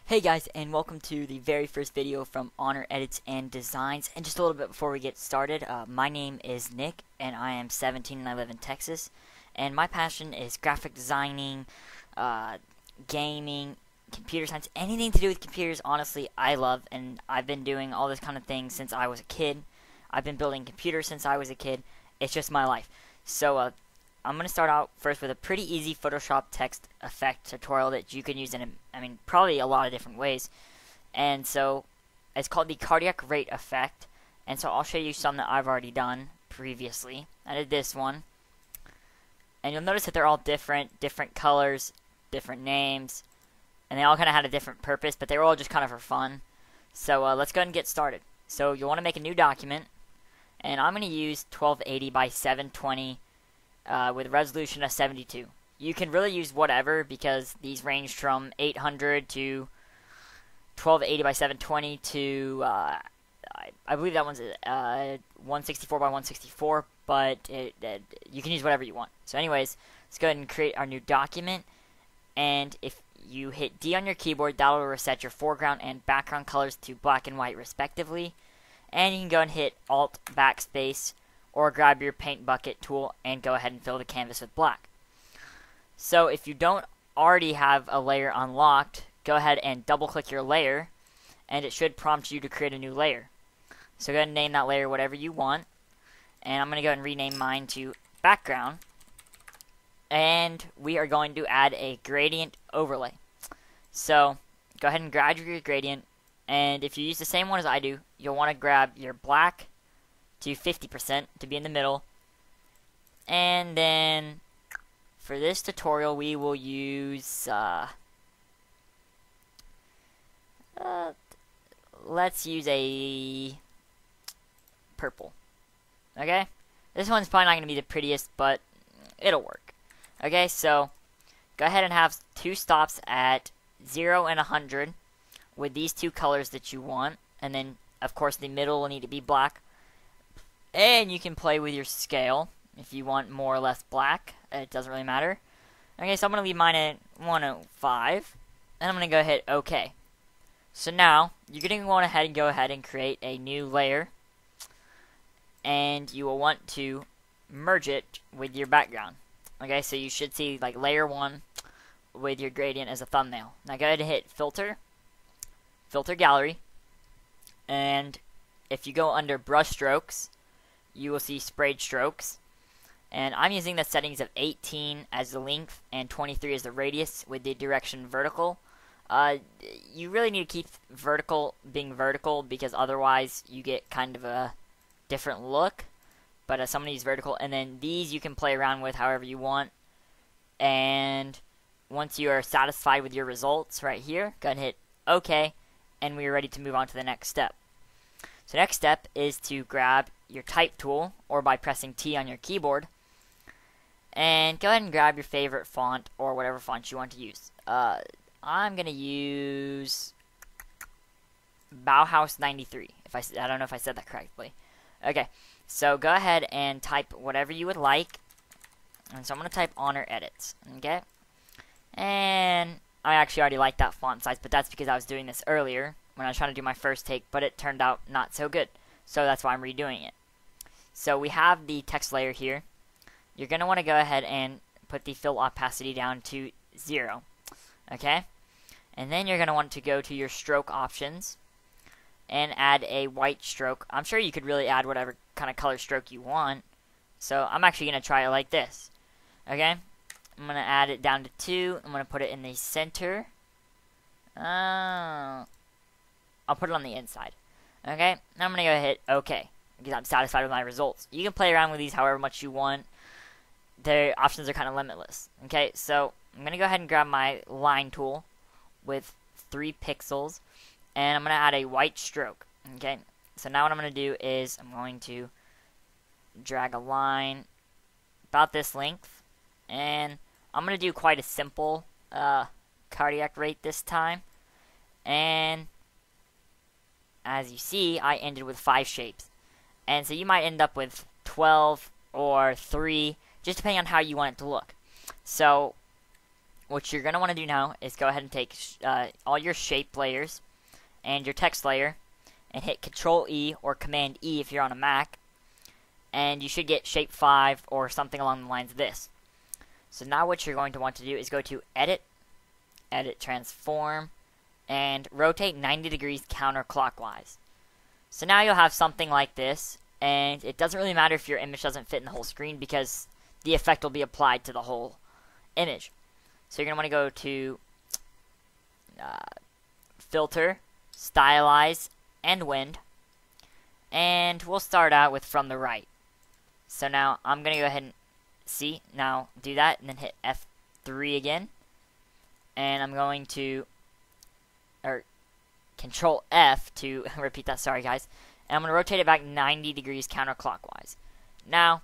Hey guys, and welcome to the very first video from Honor Edits and Designs. And just a little bit before we get started, my name is Nick, and I am 17 and I live in Texas. And my passion is graphic designing, gaming, computer science, anything to do with computers. Honestly, I love, and I've been doing all this kind of thing since I was a kid. I've been building computers since I was a kid. It's just my life. So I'm going to start out first with a pretty easy Photoshop text effect tutorial that you can use in, probably a lot of different ways. And so, it's called the cardiac rate effect. And so I'll show you some that I've already done previously. I did this one. And you'll notice that they're all different colors, different names. And they all kind of had a different purpose, but they were all just kind of for fun. So let's go ahead and get started. So you'll want to make a new document. And I'm going to use 1280 by 720 with a resolution of 72. You can really use whatever because these range from 800 to 1280 by 720 to I believe that one's 164 by 164, but you can use whatever you want. So anyways, let's go ahead and create our new document. And if you hit D on your keyboard, that will reset your foreground and background colors to black and white respectively. And you can go and hit Alt Backspace or grab your paint bucket tool and go ahead and fill the canvas with black. So if you don't already have a layer unlocked, go ahead and double click your layer and it should prompt you to create a new layer. So go ahead and name that layer whatever you want, and I'm going to go ahead and rename mine to background, and we are going to add a gradient overlay. So go ahead and grab your gradient, and if you use the same one as I do, you'll want to grab your black to 50% to be in the middle. And then for this tutorial we will use let's use a purple. Okay, this one's probably not going to be the prettiest, but it'll work. Okay, so go ahead and have two stops at 0 and 100 with these two colors that you want, and then of course the middle will need to be black. And you can play with your scale if you want more or less black. It doesn't really matter. Okay, so I'm going to leave mine at 105. And I'm going to go hit OK. So now, you're going to want to go ahead and create a new layer. And you will want to merge it with your background. Okay, so you should see like layer 1 with your gradient as a thumbnail. Now go ahead and hit Filter, Filter Gallery. And if you go under Brush Strokes, you will see sprayed strokes, and I'm using the settings of 18 as the length and 23 as the radius with the direction vertical. You really need to keep vertical being vertical because otherwise you get kind of a different look, but I'm going to use vertical, and then these you can play around with however you want. And once you are satisfied with your results right here, go ahead and hit OK, and we are ready to move on to the next step. So next step is to grab your type tool, or by pressing T on your keyboard, and go ahead and grab your favorite font or whatever font you want to use. I'm gonna use Bauhaus 93. I don't know if I said that correctly. Okay, so go ahead and type whatever you would like, and so I'm gonna type Honor Edits. Okay, and I actually already like that font size, but that's because I was doing this earlier when I was trying to do my first take, but it turned out not so good. So that's why I'm redoing it. So we have the text layer here. You're going to want to go ahead and put the fill opacity down to 0. Okay? And then you're going to want to go to your stroke options and add a white stroke. I'm sure you could really add whatever kind of color stroke you want. So I'm actually going to try it like this. Okay? I'm going to add it down to 2. I'm going to put it in the center. I'll put it on the inside. Okay, now I'm going to go hit OK because I'm satisfied with my results. You can play around with these however much you want. The options are kind of limitless. Okay, so I'm going to go ahead and grab my line tool with 3 pixels, and I'm going to add a white stroke. Okay, so now what I'm going to do is I'm going to drag a line about this length, and I'm going to do quite a simple cardiac rate this time. And as you see, I ended with 5 shapes. And so you might end up with 12 or 3, just depending on how you want it to look. So what you're going to want to do now is go ahead and take all your shape layers and your text layer and hit Control E or Command E if you're on a Mac, and you should get shape 5 or something along the lines of this. So now what you're going to want to do is go to Edit, Edit Transform, and rotate 90 degrees counterclockwise. So now you'll have something like this, and it doesn't really matter if your image doesn't fit in the whole screen because the effect will be applied to the whole image. So you're going to want to go to Filter, Stylize, and Wind, and we'll start out with from the right. So now I'm going to go ahead and now do that, and then hit F3 again, and I'm going to Control F to repeat that, sorry guys, and I'm going to rotate it back 90 degrees counterclockwise. Now,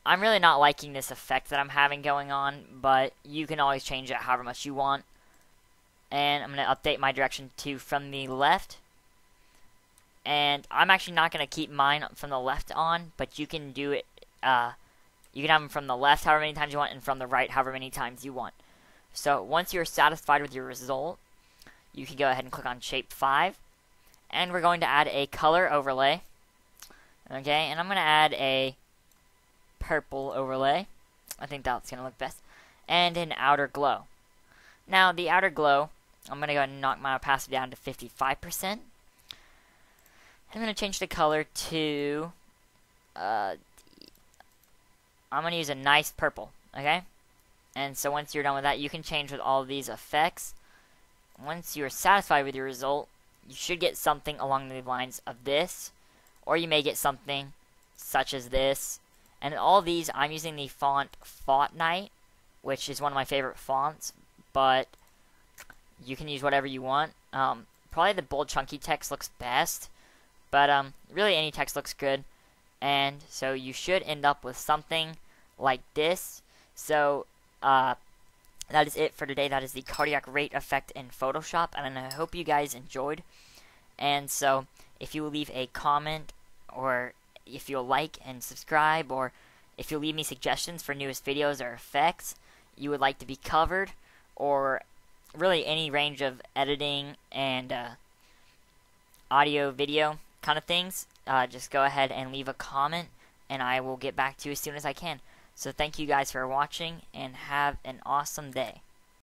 I'm really not liking this effect that I'm having going on, but you can always change it however much you want. And I'm going to update my direction to from the left. And I'm actually not going to keep mine from the left on, but you can do it, you can have them from the left however many times you want, and from the right however many times you want. So once you're satisfied with your result, you can go ahead and click on Shape 5. And we're going to add a color overlay. Okay, and I'm going to add a purple overlay. I think that's going to look best. And an outer glow. Now, the outer glow, I'm going to go ahead and knock my opacity down to 55%. I'm going to change the color to, I'm going to use a nice purple, okay? And so once you're done with that, you can change with all of these effects. Once you're satisfied with your result, you should get something along the lines of this, or you may get something such as this. And all of these, I'm using the font Fortnite, which is one of my favorite fonts, but you can use whatever you want. Probably the bold chunky text looks best, but really any text looks good. And so you should end up with something like this. So that is it for today. That is the cardiac rate effect in Photoshop, and I hope you guys enjoyed. And so if you will leave a comment, or if you'll like and subscribe, or if you'll leave me suggestions for newest videos or effects you would like to be covered, or really any range of editing and audio, video kind of things, just go ahead and leave a comment, and I will get back to you as soon as I can. So thank you guys for watching, and have an awesome day.